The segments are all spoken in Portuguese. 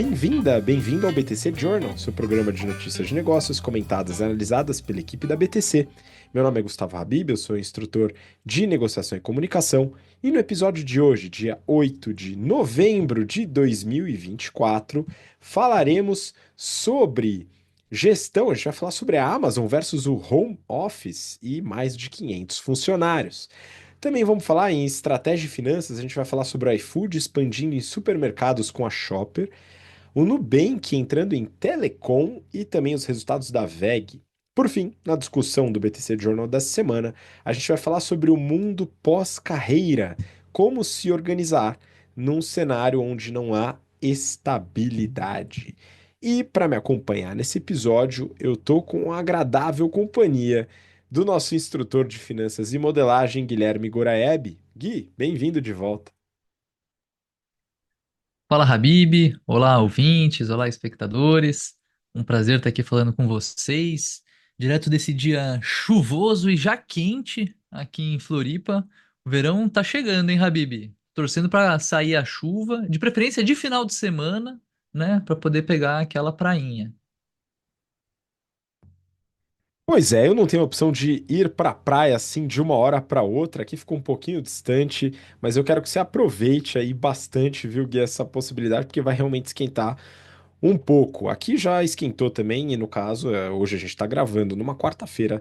Bem-vinda, bem-vindo ao BTC Journal, seu programa de notícias de negócios comentadas e analisadas pela equipe da BTC. Meu nome é Gustavo Habib, eu sou instrutor de negociação e comunicação, e no episódio de hoje, dia 8 de novembro de 2024, falaremos sobre gestão. A gente vai falar sobre a Amazon versus o Home Office e mais de 500 funcionários. Também vamos falar em estratégia de finanças, a gente vai falar sobre o iFood expandindo em supermercados com a Shopper, o Nubank entrando em telecom e também os resultados da WEG. Por fim, na discussão do BTC Journal dessa semana, a gente vai falar sobre o mundo pós-carreira, como se organizar num cenário onde não há estabilidade. E para me acompanhar nesse episódio, eu tô com a agradável companhia do nosso instrutor de finanças e modelagem, Guilherme Goraeb. Gui, bem-vindo de volta. Fala, Habib. Olá, ouvintes. Olá, espectadores. Um prazer estar aqui falando com vocês, direto desse dia chuvoso e já quente aqui em Floripa. O verão tá chegando, hein, Habib? Torcendo para sair a chuva, de preferência de final de semana, né, para poder pegar aquela prainha. Pois é, eu não tenho a opção de ir para a praia assim de uma hora para outra, aqui ficou um pouquinho distante, mas eu quero que você aproveite aí bastante, viu, Gui, essa possibilidade, porque vai realmente esquentar um pouco. Aqui já esquentou também, e no caso, hoje a gente está gravando numa quarta-feira.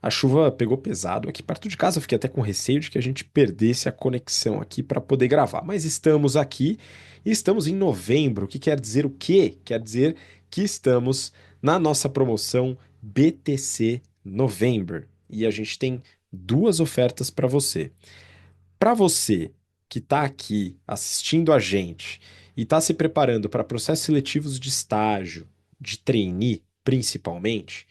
A chuva pegou pesado aqui perto de casa, eu fiquei até com receio de que a gente perdesse a conexão aqui para poder gravar. Mas estamos aqui e estamos em novembro, o que quer dizer o quê? Quer dizer que estamos na nossa promoção BTC November. E a gente tem duas ofertas para você. Para você que está aqui assistindo a gente e está se preparando para processos seletivos de estágio, de trainee, principalmente,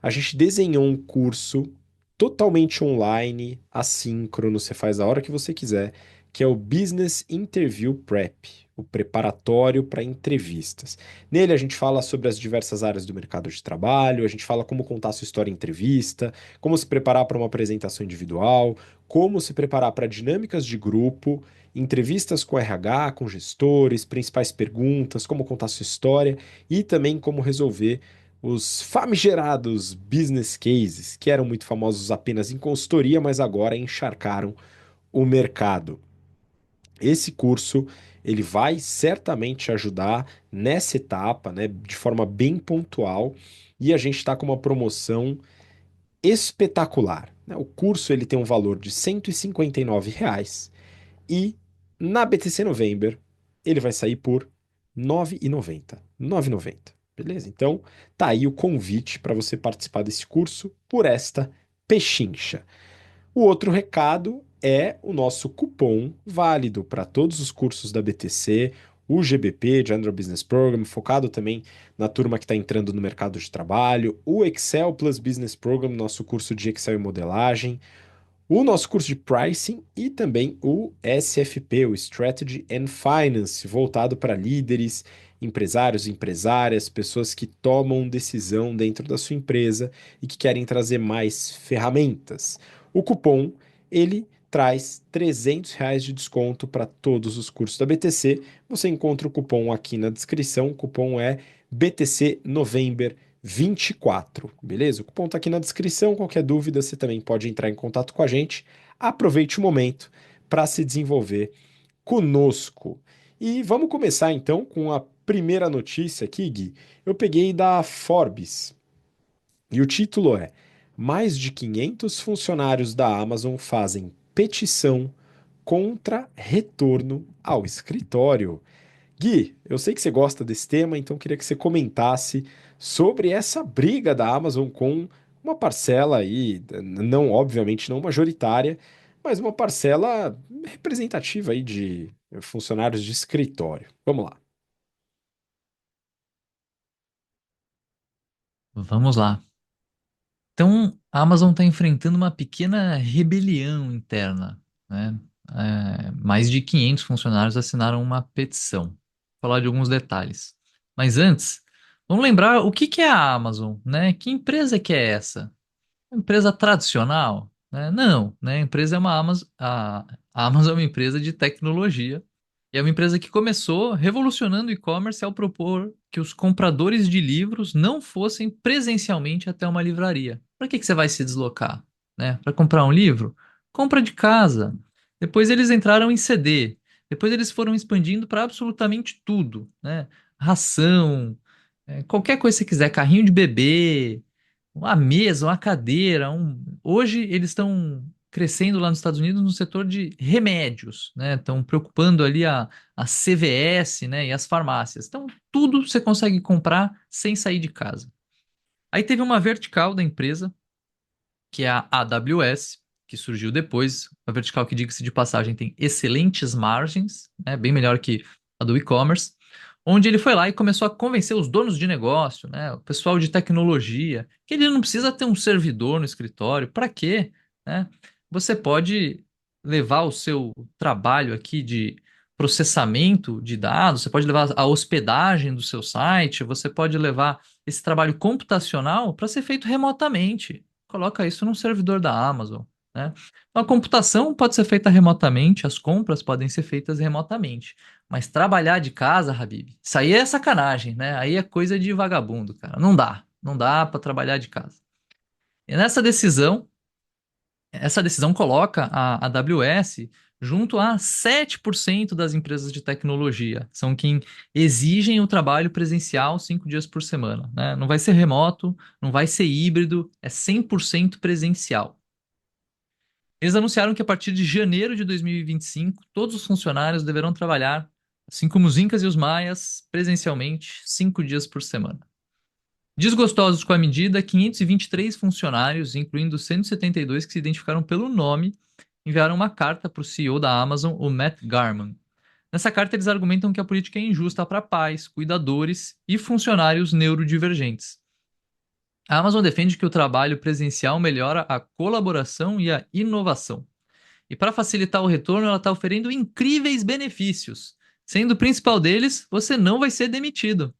a gente desenhou um curso totalmente online, assíncrono, você faz a hora que você quiser, que é o Business Interview Prep, o preparatório para entrevistas. Nele a gente fala sobre as diversas áreas do mercado de trabalho, a gente fala como contar sua história em entrevista, como se preparar para uma apresentação individual, como se preparar para dinâmicas de grupo, entrevistas com RH, com gestores, principais perguntas, como contar sua história e também como resolver os famigerados business cases, que eram muito famosos apenas em consultoria, mas agora encharcaram o mercado. Esse curso ele vai certamente ajudar nessa etapa, né, de forma bem pontual, e a gente está com uma promoção espetacular, né? O curso ele tem um valor de R$ 159 e na BTC November ele vai sair por R$ 9,90. 9,90. Beleza? Então, tá aí o convite para você participar desse curso por esta pechincha. O outro recado é o nosso cupom válido para todos os cursos da BTC, o GBP, General Business Program, focado também na turma que está entrando no mercado de trabalho, o Excel Plus Business Program, nosso curso de Excel e modelagem, o nosso curso de pricing e também o SFP, o Strategy and Finance, voltado para líderes, empresários, empresárias, pessoas que tomam decisão dentro da sua empresa e que querem trazer mais ferramentas. O cupom, ele traz R$ 300 de desconto para todos os cursos da BTC. Você encontra o cupom aqui na descrição. O cupom é BTC November 24, beleza? O cupom está aqui na descrição. Qualquer dúvida, você também pode entrar em contato com a gente. Aproveite o momento para se desenvolver conosco. E vamos começar então com a primeira notícia aqui, Gui. Eu peguei da Forbes e o título é: Mais de 500 funcionários da Amazon fazem petição contra retorno ao escritório. Gui, eu sei que você gosta desse tema, então queria que você comentasse sobre essa briga da Amazon com uma parcela aí, não, obviamente não majoritária, mas uma parcela representativa aí de funcionários de escritório. Vamos lá. Vamos lá. Então, a Amazon está enfrentando uma pequena rebelião interna, né? Mais de 500 funcionários assinaram uma petição. Vou falar de alguns detalhes. Mas antes, vamos lembrar o que que é a Amazon, né? Que empresa que é essa? Uma empresa tradicional? Né? Não, né? A empresa é uma Amazon, a Amazon é uma empresa de tecnologia E é uma empresa que começou revolucionando o e-commerce ao propor que os compradores de livros não fossem presencialmente até uma livraria. Para que que você vai se deslocar, né? Para comprar um livro? Compra de casa. Depois eles entraram em CD. Depois eles foram expandindo para absolutamente tudo, né? Ração, qualquer coisa que você quiser, carrinho de bebê, uma mesa, uma cadeira. Hoje eles estão crescendo lá nos Estados Unidos no setor de remédios, né? Estão preocupando ali a CVS, né? E as farmácias. Então, tudo você consegue comprar sem sair de casa. Aí teve uma vertical da empresa, que é a AWS, que surgiu depois. A vertical que, diga-se de passagem, tem excelentes margens, né? Bem melhor que a do e-commerce. Onde ele foi lá e começou a convencer os donos de negócio, né, o pessoal de tecnologia, que ele não precisa ter um servidor no escritório. Para quê? Né? Você pode levar o seu trabalho aqui de processamento de dados, você pode levar a hospedagem do seu site, você pode levar esse trabalho computacional para ser feito remotamente. Coloca isso num servidor da Amazon, né? Então, a computação pode ser feita remotamente, as compras podem ser feitas remotamente. Mas trabalhar de casa, Habib, isso aí é sacanagem, né? Aí é coisa de vagabundo, cara. Não dá para trabalhar de casa. E nessa decisão, essa decisão coloca a AWS junto a 7% das empresas de tecnologia. São quem exigem o trabalho presencial 5 dias por semana, né? Não vai ser remoto, não vai ser híbrido, é 100% presencial. Eles anunciaram que a partir de janeiro de 2025, todos os funcionários deverão trabalhar, assim como os incas e os maias, presencialmente, 5 dias por semana. Desgostosos com a medida, 523 funcionários, incluindo 172 que se identificaram pelo nome, enviaram uma carta para o CEO da Amazon, o Matt Garman. Nessa carta, eles argumentam que a política é injusta para pais, cuidadores e funcionários neurodivergentes. A Amazon defende que o trabalho presencial melhora a colaboração e a inovação. E para facilitar o retorno, ela está oferecendo incríveis benefícios. Sendo o principal deles, você não vai ser demitido.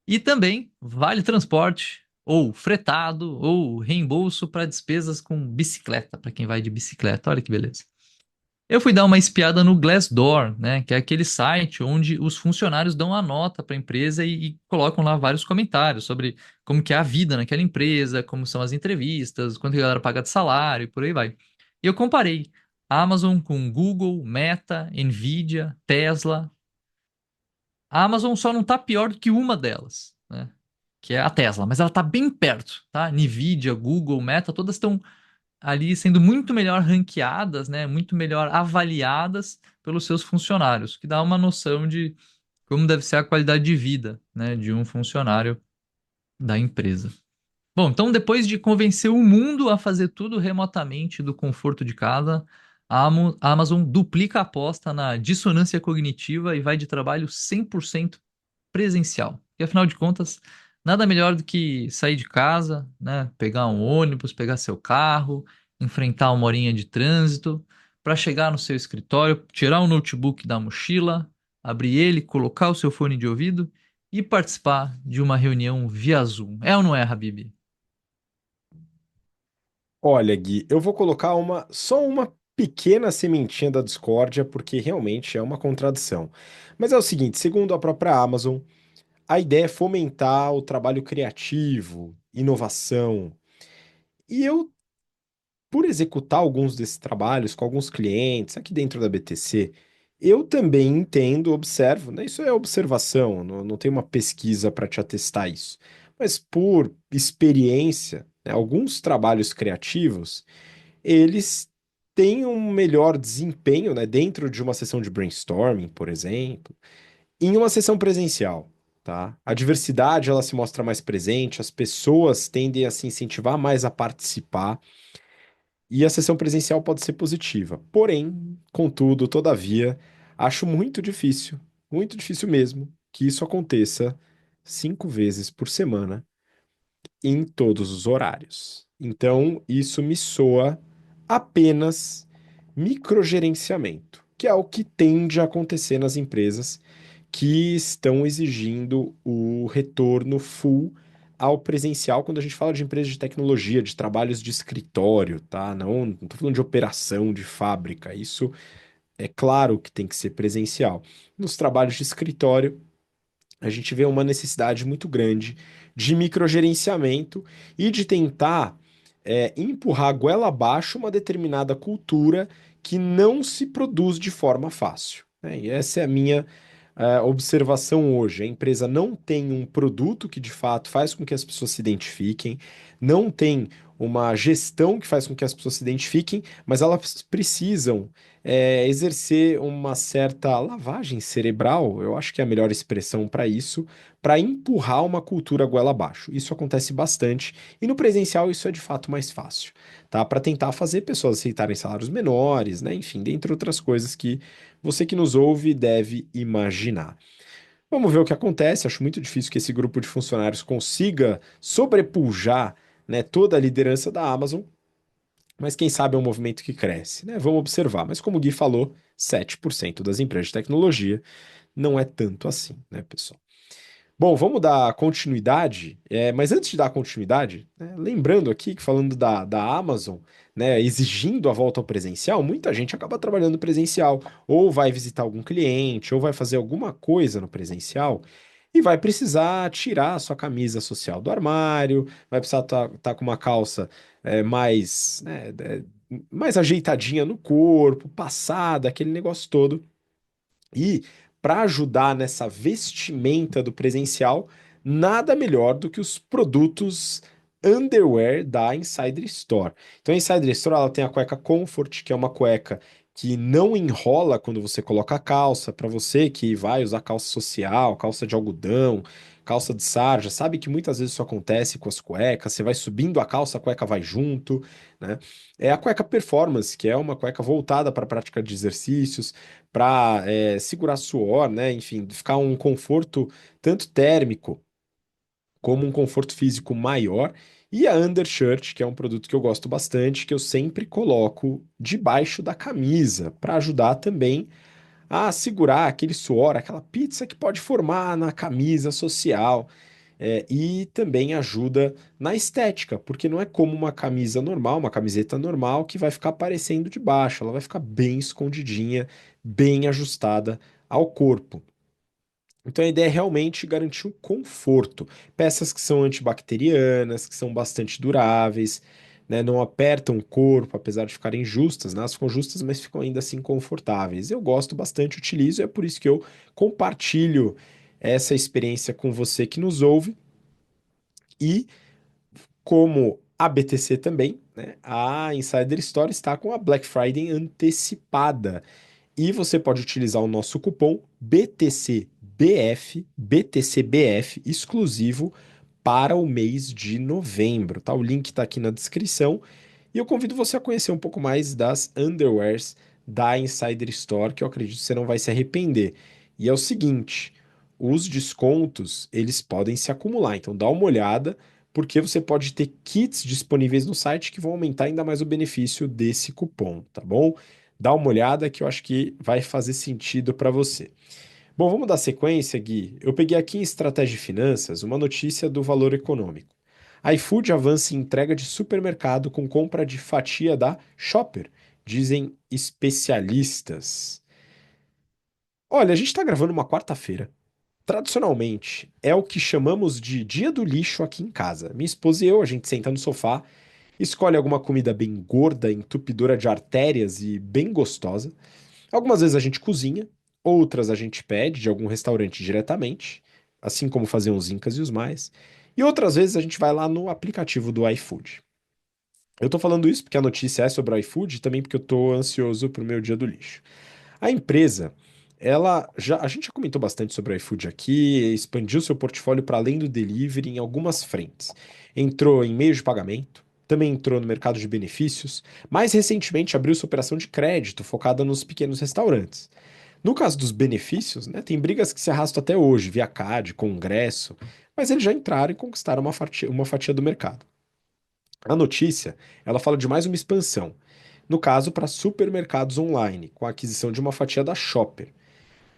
E também vale transporte, ou fretado, ou reembolso para despesas com bicicleta, para quem vai de bicicleta. Olha que beleza. Eu fui dar uma espiada no Glassdoor, né, que é aquele site onde os funcionários dão a nota para a empresa e colocam lá vários comentários sobre como que é a vida naquela empresa, como são as entrevistas, quanto que a galera paga de salário e por aí vai. E eu comparei a Amazon com Google, Meta, Nvidia, Tesla. A Amazon só não está pior do que uma delas, né? Que é a Tesla, mas ela está bem perto, tá? Nvidia, Google, Meta, todas estão ali sendo muito melhor ranqueadas, né, muito melhor avaliadas pelos seus funcionários, que dá uma noção de como deve ser a qualidade de vida, né, de um funcionário da empresa. Bom, então depois de convencer o mundo a fazer tudo remotamente do conforto de casa, a Amazon duplica a aposta na dissonância cognitiva e vai de trabalho 100% presencial. E afinal de contas, nada melhor do que sair de casa, né, pegar um ônibus, pegar seu carro, enfrentar uma horinha de trânsito, para chegar no seu escritório, tirar o notebook da mochila, abrir ele, colocar o seu fone de ouvido e participar de uma reunião via Zoom. É ou não é, Habib? Olha, Gui, eu vou colocar só uma pequena sementinha da discórdia, porque realmente é uma contradição. Mas é o seguinte, segundo a própria Amazon, a ideia é fomentar o trabalho criativo, inovação. E eu, por executar alguns desses trabalhos com alguns clientes aqui dentro da BTC, eu também entendo, observo, né? Isso é observação, não tem uma pesquisa para te atestar isso. Mas por experiência, né, alguns trabalhos criativos, eles têm um melhor desempenho, né, dentro de uma sessão de brainstorming, por exemplo, em uma sessão presencial, tá? A diversidade, ela se mostra mais presente, as pessoas tendem a se incentivar mais a participar, e a sessão presencial pode ser positiva. Porém, contudo, todavia, acho muito difícil mesmo, que isso aconteça 5 vezes por semana em todos os horários. Então, isso me soa apenas microgerenciamento, que é o que tende a acontecer nas empresas que estão exigindo o retorno full ao presencial quando a gente fala de empresas de tecnologia, de trabalhos de escritório, tá? Não tô falando de operação de fábrica. Isso é claro que tem que ser presencial. Nos trabalhos de escritório, a gente vê uma necessidade muito grande de microgerenciamento e de tentar empurrar a goela abaixo uma determinada cultura que não se produz de forma fácil, né? E essa é a minha observação hoje. A empresa não tem um produto que de fato faz com que as pessoas se identifiquem, não tem uma gestão que faz com que as pessoas se identifiquem, mas elas precisam exercer uma certa lavagem cerebral, eu acho que é a melhor expressão para isso, para empurrar uma cultura goela abaixo. Isso acontece bastante e no presencial isso é de fato mais fácil, tá? Para tentar fazer pessoas aceitarem salários menores, né? Enfim, dentre outras coisas que você que nos ouve deve imaginar. Vamos ver o que acontece. Acho muito difícil que esse grupo de funcionários consiga sobrepujar, né, toda a liderança da Amazon, mas quem sabe é um movimento que cresce, né? Vamos observar. Mas como o Gui falou, 7% das empresas de tecnologia não é tanto assim, né, pessoal? Bom, vamos dar continuidade, mas antes de dar continuidade, né, lembrando aqui que falando da Amazon, né, exigindo a volta ao presencial, muita gente acaba trabalhando presencial, ou vai visitar algum cliente, ou vai fazer alguma coisa no presencial, e vai precisar tirar a sua camisa social do armário, vai precisar estar com uma calça mais, né, mais ajeitadinha no corpo, passada, aquele negócio todo. E para ajudar nessa vestimenta do presencial, nada melhor do que os produtos underwear da Insider Store. Então a Insider Store ela tem a cueca Comfort, que é uma cueca que não enrola quando você coloca a calça, para você que vai usar calça social, calça de algodão, calça de sarja, sabe que muitas vezes isso acontece com as cuecas, você vai subindo a calça, a cueca vai junto, né? É a cueca Performance, que é uma cueca voltada para a prática de exercícios, para segurar suor, né? Enfim, ficar um conforto tanto térmico como um conforto físico maior. E a undershirt, que é um produto que eu gosto bastante, que eu sempre coloco debaixo da camisa, para ajudar também a segurar aquele suor, aquela pizza que pode formar na camisa social. E também ajuda na estética, porque não é como uma camisa normal, uma camiseta normal, que vai ficar aparecendo de baixo, ela vai ficar bem escondidinha, bem ajustada ao corpo. Então a ideia é realmente garantir um conforto. Peças que são antibacterianas, que são bastante duráveis, né, não apertam o corpo, apesar de ficarem justas, né? Elas ficam justas, mas ficam ainda assim confortáveis. Eu gosto bastante, utilizo, e é por isso que eu compartilho essa experiência com você que nos ouve. E como a BTC também, né, a Insider Store está com a Black Friday antecipada. E você pode utilizar o nosso cupom BTCBF exclusivo para o mês de novembro, tá? O link está aqui na descrição. E eu convido você a conhecer um pouco mais das underwears da Insider Store, que eu acredito que você não vai se arrepender. E é o seguinte, os descontos, eles podem se acumular, então dá uma olhada, porque você pode ter kits disponíveis no site que vão aumentar ainda mais o benefício desse cupom, tá bom? Dá uma olhada que eu acho que vai fazer sentido para você. Bom, vamos dar sequência, Gui. Eu peguei aqui em Estratégia e Finanças uma notícia do Valor Econômico. iFood avança em entrega de supermercado com compra de fatia da Shopper, dizem especialistas. Olha, a gente está gravando uma quarta-feira. Tradicionalmente, é o que chamamos de dia do lixo aqui em casa. Minha esposa e eu, a gente senta no sofá, escolhe alguma comida bem gorda, entupidora de artérias e bem gostosa. Algumas vezes a gente cozinha, outras a gente pede de algum restaurante diretamente, assim como faziam os Incas e os mais. E outras vezes a gente vai lá no aplicativo do iFood. Eu tô falando isso porque a notícia é sobre o iFood e também porque eu tô ansioso pro meu dia do lixo. A empresa, a gente já comentou bastante sobre o iFood aqui, expandiu seu portfólio para além do delivery em algumas frentes. Entrou em meio de pagamento, também entrou no mercado de benefícios, mais recentemente abriu sua operação de crédito focada nos pequenos restaurantes. No caso dos benefícios, né, tem brigas que se arrastam até hoje, via CAD, Congresso, mas eles já entraram e conquistaram uma fatia do mercado. A notícia, ela fala de mais uma expansão, no caso para supermercados online, com a aquisição de uma fatia da Shopper.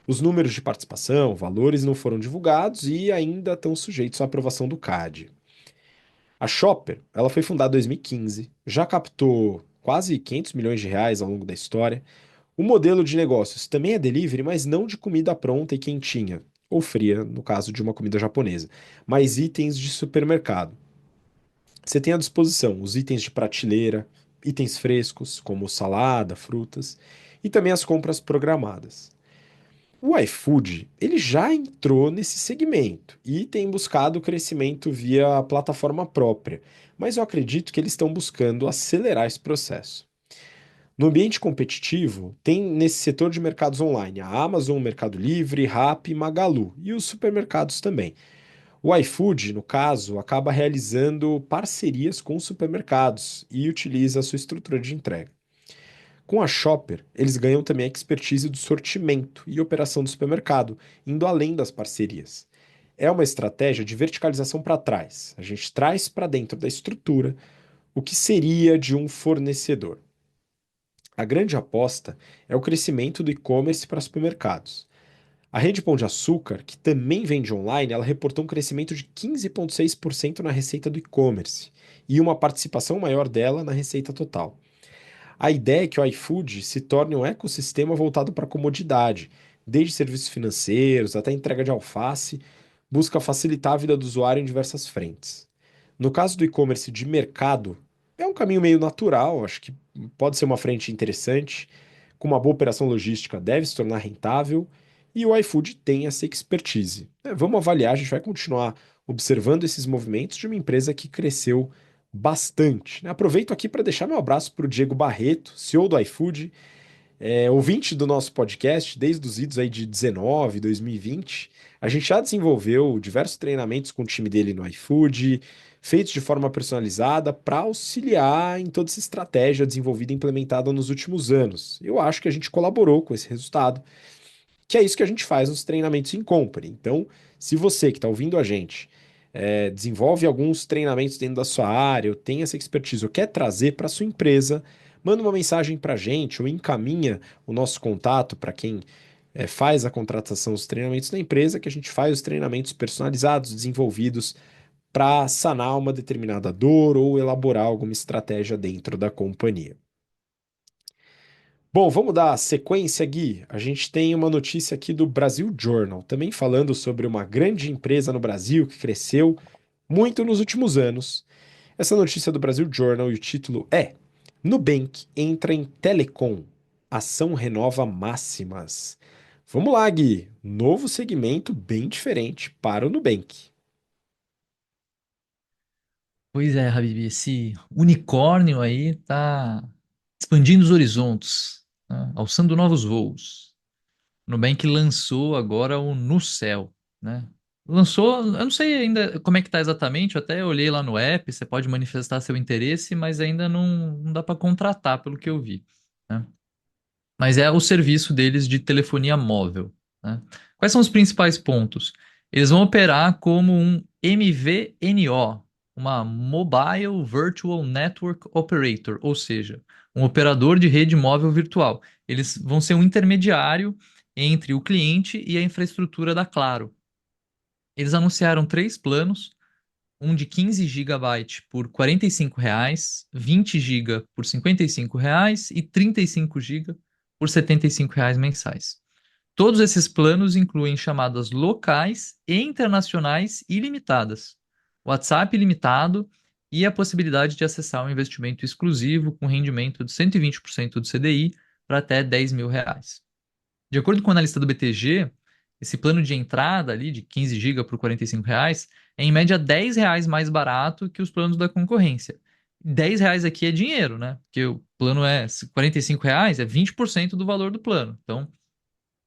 Os números de participação, valores não foram divulgados e ainda estão sujeitos à aprovação do CAD. A Shopper, ela foi fundada em 2015, já captou quase 500 milhões de reais ao longo da história. O modelo de negócios também é delivery, mas não de comida pronta e quentinha, ou fria, no caso de uma comida japonesa, mas itens de supermercado. Você tem à disposição os itens de prateleira, itens frescos, como salada, frutas, e também as compras programadas. O iFood, ele já entrou nesse segmento e tem buscado crescimento via a plataforma própria, mas eu acredito que eles estão buscando acelerar esse processo. No ambiente competitivo, tem nesse setor de mercados online a Amazon, Mercado Livre, Rappi, Magalu e os supermercados também. O iFood, no caso, acaba realizando parcerias com os supermercados e utiliza a sua estrutura de entrega. Com a Shopper, eles ganham também a expertise do sortimento e operação do supermercado, indo além das parcerias. É uma estratégia de verticalização para trás. A gente traz para dentro da estrutura o que seria de um fornecedor. A grande aposta é o crescimento do e-commerce para supermercados. A rede Pão de Açúcar, que também vende online, ela reportou um crescimento de 15,6% na receita do e-commerce e uma participação maior dela na receita total. A ideia é que o iFood se torne um ecossistema voltado para a comodidade, desde serviços financeiros até entrega de alface, busca facilitar a vida do usuário em diversas frentes. No caso do e-commerce de mercado, é um caminho meio natural, acho que pode ser uma frente interessante, com uma boa operação logística deve se tornar rentável, e o iFood tem essa expertise. Vamos avaliar, a gente vai continuar observando esses movimentos de uma empresa que cresceu bastante, né? Aproveito aqui para deixar meu abraço para o Diego Barreto, CEO do iFood, ouvinte do nosso podcast desde os idos aí de 19, 2020. A gente já desenvolveu diversos treinamentos com o time dele no iFood, feitos de forma personalizada para auxiliar em toda essa estratégia desenvolvida e implementada nos últimos anos. Eu acho que a gente colaborou com esse resultado, que é isso que a gente faz nos treinamentos em company. Então, se você que está ouvindo a gente desenvolve alguns treinamentos dentro da sua área, ou tem essa expertise, ou quer trazer para sua empresa, manda uma mensagem para a gente ou encaminha o nosso contato para quem faz a contratação dos treinamentos da empresa, que a gente faz os treinamentos personalizados, desenvolvidos para sanar uma determinada dor ou elaborar alguma estratégia dentro da companhia. Bom, vamos dar sequência, Gui. A gente tem uma notícia aqui do Brasil Journal, também falando sobre uma grande empresa no Brasil que cresceu muito nos últimos anos. Essa notícia do Brasil Journal e o título é: Nubank entra em telecom, ação renova máximas. Vamos lá, Gui. Novo segmento bem diferente para o Nubank. Pois é, Habib, esse unicórnio aí tá expandindo os horizontes, né? Alçando novos voos. O Nubank lançou agora o NuCel, né? Lançou, eu não sei ainda como é que tá exatamente, eu até olhei lá no app, você pode manifestar seu interesse, mas ainda não dá para contratar, pelo que eu vi, né? Mas é o serviço deles de telefonia móvel, né? Quais são os principais pontos? Eles vão operar como um MVNO, uma Mobile Virtual Network Operator, ou seja, um operador de rede móvel virtual. Eles vão ser um intermediário entre o cliente e a infraestrutura da Claro. Eles anunciaram três planos, um de 15 GB por R$ 45, 20 GB por R$ 55 e 35 GB por R$ 75 mensais. Todos esses planos incluem chamadas locais e internacionais ilimitadas, WhatsApp ilimitado e a possibilidade de acessar um investimento exclusivo com rendimento de 120% do CDI para até R$ 10.000. De acordo com o analista do BTG, esse plano de entrada ali de 15 GB por R$ 45 é em média R$ 10 mais barato que os planos da concorrência. R$ 10 aqui é dinheiro, né? Porque o plano é R$ 45, é 20% do valor do plano. Então,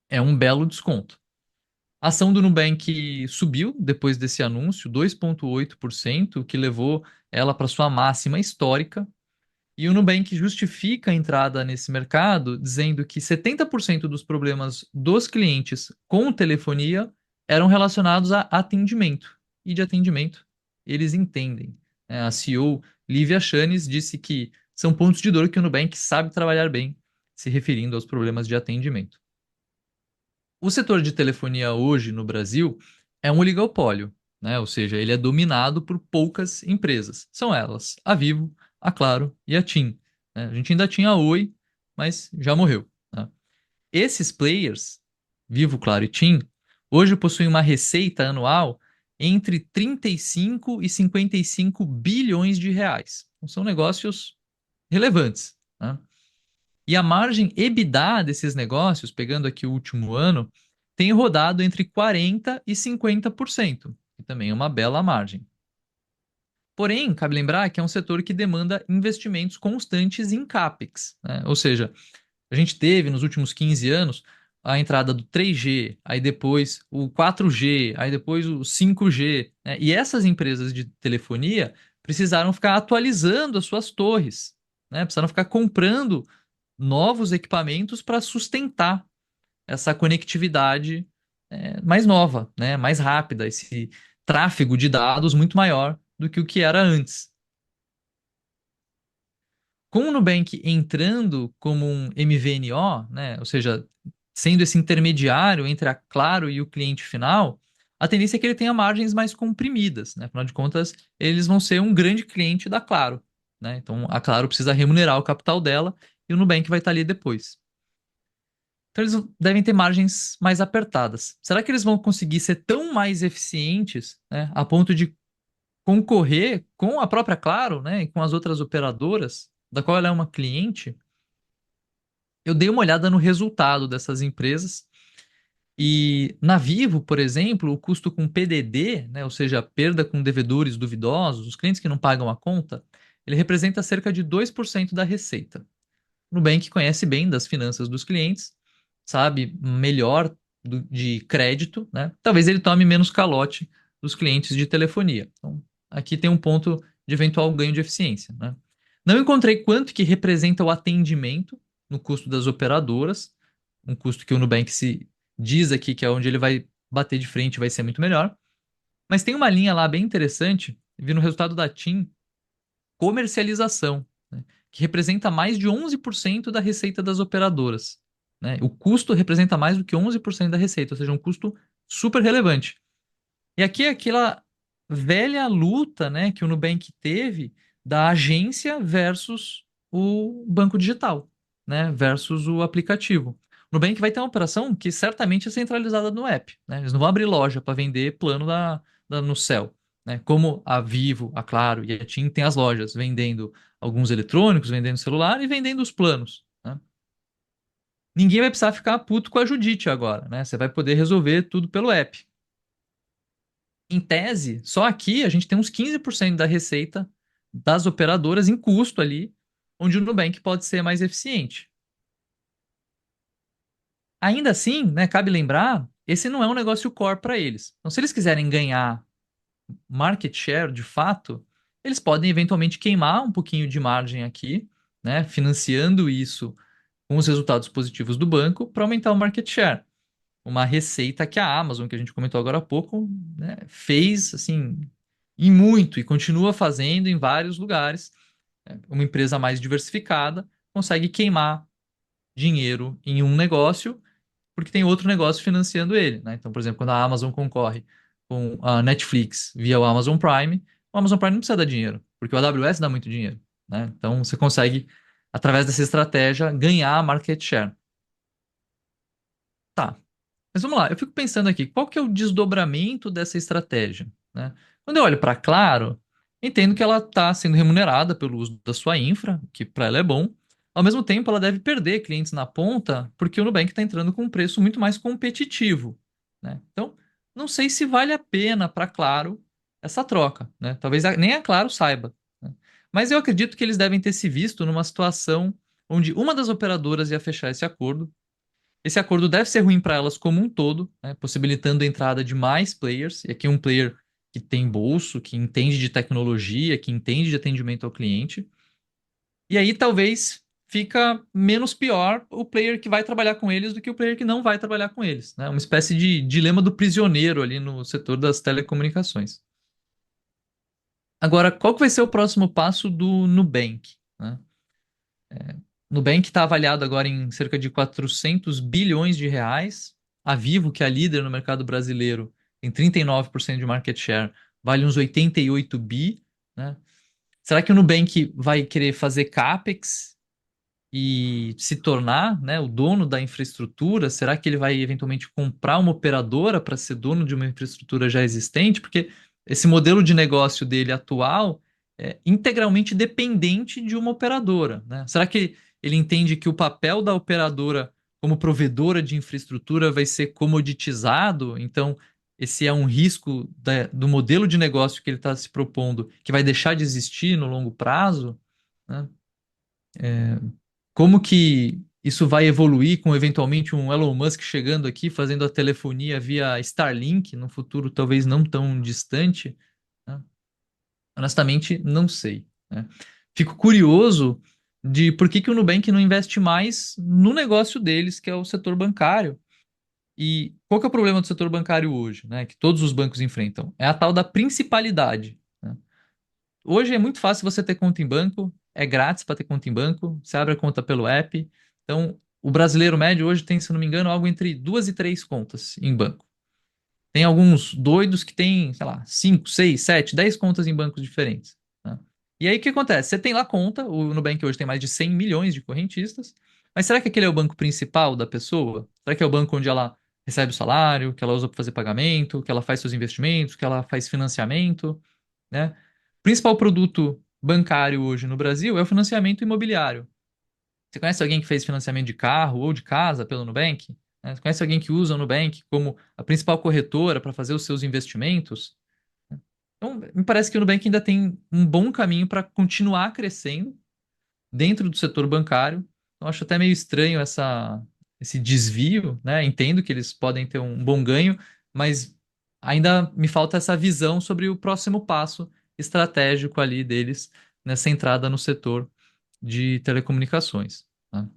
é um belo desconto. A ação do Nubank subiu depois desse anúncio, 2,8%, o que levou ela para sua máxima histórica. E o Nubank justifica a entrada nesse mercado dizendo que 70% dos problemas dos clientes com telefonia eram relacionados a atendimento. E de atendimento eles entendem. A CEO Lívia Chanes disse que são pontos de dor que o Nubank sabe trabalhar bem, se referindo aos problemas de atendimento. O setor de telefonia hoje no Brasil é um oligopólio, né? Ou seja, ele é dominado por poucas empresas. São elas a Vivo, a Claro e a TIM, né? A gente ainda tinha a Oi, mas já morreu, né? Esses players, Vivo, Claro e TIM, hoje possuem uma receita anual entre 35 e 55 bilhões de reais. Então, são negócios relevantes, né? E a margem EBITDA desses negócios, pegando aqui o último ano, tem rodado entre 40% e 50%, que também é uma bela margem. Porém, cabe lembrar que é um setor que demanda investimentos constantes em CAPEX, né? Ou seja, a gente teve nos últimos 15 anos a entrada do 3G, aí depois o 4G, aí depois o 5G, né? E essas empresas de telefonia precisaram ficar atualizando as suas torres, né? Precisaram ficar comprando novos equipamentos para sustentar essa conectividade mais nova, né? Mais rápida, esse tráfego de dados muito maior do que o que era antes. Com o Nubank entrando como um MVNO, né, ou seja, sendo esse intermediário entre a Claro e o cliente final, a tendência é que ele tenha margens mais comprimidas, né? Afinal de contas, eles vão ser um grande cliente da Claro, né? Então, a Claro precisa remunerar o capital dela e o Nubank vai estar ali depois. Então, eles devem ter margens mais apertadas. Será que eles vão conseguir ser tão mais eficientes, né, a ponto de concorrer com a própria Claro, né, e com as outras operadoras, da qual ela é uma cliente? Eu dei uma olhada no resultado dessas empresas e na Vivo, por exemplo, o custo com PDD, né, ou seja, perda com devedores duvidosos, os clientes que não pagam a conta, ele representa cerca de 2% da receita. O Nubank conhece bem das finanças dos clientes, sabe melhor de crédito, né? Talvez ele tome menos calote dos clientes de telefonia. Então, aqui tem um ponto de eventual ganho de eficiência, né? Não encontrei quanto que representa o atendimento no custo das operadoras, um custo que o Nubank se diz aqui que é onde ele vai bater de frente, vai ser muito melhor. Mas tem uma linha lá bem interessante, vi no resultado da TIM, comercialização, né, que representa mais de 11% da receita das operadoras, né? O custo representa mais do que 11% da receita, ou seja, um custo super relevante. E aqui é aquela velha luta, né, que o Nubank teve da agência versus o banco digital, né, versus o aplicativo. O Nubank vai ter uma operação que certamente é centralizada no app, né? Eles não vão abrir loja para vender plano no céu, né? Como a Vivo, a Claro e a TIM têm as lojas vendendo alguns eletrônicos, vendendo celular e vendendo os planos, né? Ninguém vai precisar ficar puto com a Judite agora, né? Você vai poder resolver tudo pelo app. Em tese, só aqui a gente tem uns 15% da receita das operadoras em custo ali, onde o Nubank pode ser mais eficiente. Ainda assim, né, cabe lembrar, esse não é um negócio core para eles. Então, se eles quiserem ganhar market share de fato, eles podem eventualmente queimar um pouquinho de margem aqui, né, financiando isso com os resultados positivos do banco para aumentar o market share. Uma receita que a Amazon, que a gente comentou agora há pouco, né, fez assim e muito e continua fazendo em vários lugares. Uma empresa mais diversificada consegue queimar dinheiro em um negócio porque tem outro negócio financiando ele, né? Então, por exemplo, quando a Amazon concorre com a Netflix via o Amazon Prime não precisa dar dinheiro, porque o AWS dá muito dinheiro, né? Então, você consegue, através dessa estratégia, ganhar market share. Tá, mas vamos lá, eu fico pensando aqui, qual que é o desdobramento dessa estratégia, né? Quando eu olho para Claro, entendo que ela está sendo remunerada pelo uso da sua infra, que para ela é bom. Ao mesmo tempo, ela deve perder clientes na ponta, porque o Nubank está entrando com um preço muito mais competitivo, né? Então, não sei se vale a pena para Claro essa troca, né? Talvez nem a Claro saiba, né? Mas eu acredito que eles devem ter se visto numa situação onde uma das operadoras ia fechar esse acordo. Esse acordo deve ser ruim para elas como um todo, né, possibilitando a entrada de mais players. E aqui um player que tem bolso, que entende de tecnologia, que entende de atendimento ao cliente. E aí talvez fica menos pior o player que vai trabalhar com eles do que o player que não vai trabalhar com eles, né? Uma espécie de dilema do prisioneiro ali no setor das telecomunicações. Agora, qual que vai ser o próximo passo do Nubank, né? Nubank está avaliado agora em cerca de 400 bilhões de reais. A Vivo, que é a líder no mercado brasileiro, tem 39% de market share, vale uns 88 bi, né? Será que o Nubank vai querer fazer CAPEX e se tornar, né, o dono da infraestrutura? Será que ele vai eventualmente comprar uma operadora para ser dono de uma infraestrutura já existente? Porque esse modelo de negócio dele atual é integralmente dependente de uma operadora, né? Será que ele entende que o papel da operadora como provedora de infraestrutura vai ser comoditizado? Então, esse é um risco do modelo de negócio que ele está se propondo, que vai deixar de existir no longo prazo, né? Como que isso vai evoluir com eventualmente um Elon Musk chegando aqui, fazendo a telefonia via Starlink, no futuro talvez não tão distante, né? Honestamente, não sei, né? Fico curioso de por que que o Nubank não investe mais no negócio deles, que é o setor bancário. E qual que é o problema do setor bancário hoje, né? Que todos os bancos enfrentam? É a tal da principalidade, né? Hoje é muito fácil você ter conta em banco, é grátis para ter conta em banco, você abre a conta pelo app. Então, o brasileiro médio hoje tem, se eu não me engano, algo entre duas e três contas em banco. Tem alguns doidos que têm, sei lá, 5, 6, 7, 10 contas em bancos diferentes, né? E aí o que acontece? Você tem lá conta, o Nubank hoje tem mais de 100 milhões de correntistas, mas será que aquele é o banco principal da pessoa? Será que é o banco onde ela recebe o salário, que ela usa para fazer pagamento, que ela faz seus investimentos, que ela faz financiamento, né? O principal produto bancário hoje no Brasil é o financiamento imobiliário. Você conhece alguém que fez financiamento de carro ou de casa pelo Nubank? Né? Você conhece alguém que usa o Nubank como a principal corretora para fazer os seus investimentos? Então, me parece que o Nubank ainda tem um bom caminho para continuar crescendo dentro do setor bancário. Eu acho até meio estranho esse desvio, né? Entendo que eles podem ter um bom ganho, mas ainda me falta essa visão sobre o próximo passo estratégico ali deles nessa entrada no setor de telecomunicações, tá?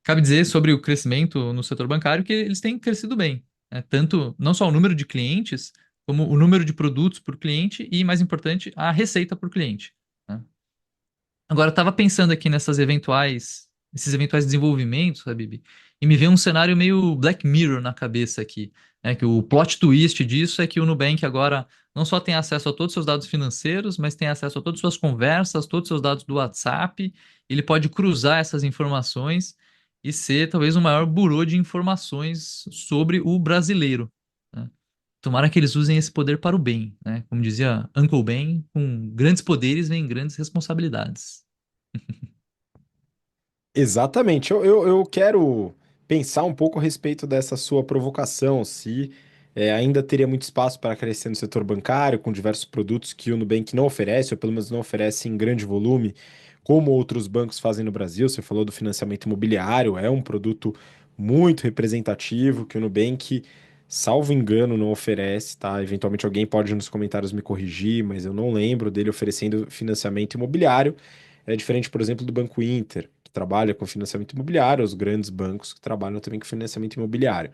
Cabe dizer sobre o crescimento no setor bancário que eles têm crescido bem, né? Tanto não só o número de clientes, como o número de produtos por cliente e, mais importante, a receita por cliente, né? Agora, eu estava pensando aqui esses eventuais desenvolvimentos, Habib, e me veio um cenário meio Black Mirror na cabeça aqui, né? Que o plot twist disso é que o Nubank agora não só tem acesso a todos os seus dados financeiros, mas tem acesso a todas as suas conversas, todos os seus dados do WhatsApp. Ele pode cruzar essas informações e ser talvez o maior burô de informações sobre o brasileiro, né? Tomara que eles usem esse poder para o bem, né? Como dizia Uncle Ben, com grandes poderes vem grandes responsabilidades. Exatamente. Eu quero pensar um pouco a respeito dessa sua provocação, se ainda teria muito espaço para crescer no setor bancário, com diversos produtos que o Nubank não oferece, ou pelo menos não oferece em grande volume, como outros bancos fazem no Brasil. Você falou do financiamento imobiliário, é um produto muito representativo que o Nubank, salvo engano, não oferece, tá? Eventualmente alguém pode nos comentários me corrigir, mas eu não lembro dele oferecendo financiamento imobiliário. É diferente, por exemplo, do Banco Inter, que trabalha com financiamento imobiliário, os grandes bancos que trabalham também com financiamento imobiliário.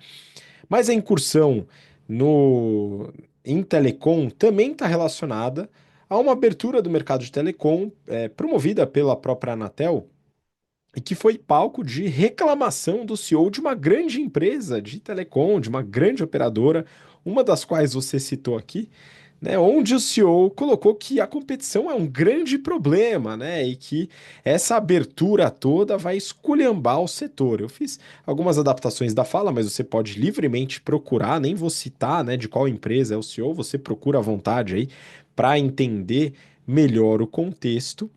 Mas a incursão no em telecom também está relacionada a uma abertura do mercado de telecom promovida pela própria Anatel e que foi palco de reclamação do CEO de uma grande empresa de telecom, de uma grande operadora, uma das quais você citou aqui, né, onde o CEO colocou que a competição é um grande problema, né, e que essa abertura toda vai esculhambar o setor. Eu fiz algumas adaptações da fala, mas você pode livremente procurar, nem vou citar, né, de qual empresa é o CEO, você procura à vontade aí para entender melhor o contexto.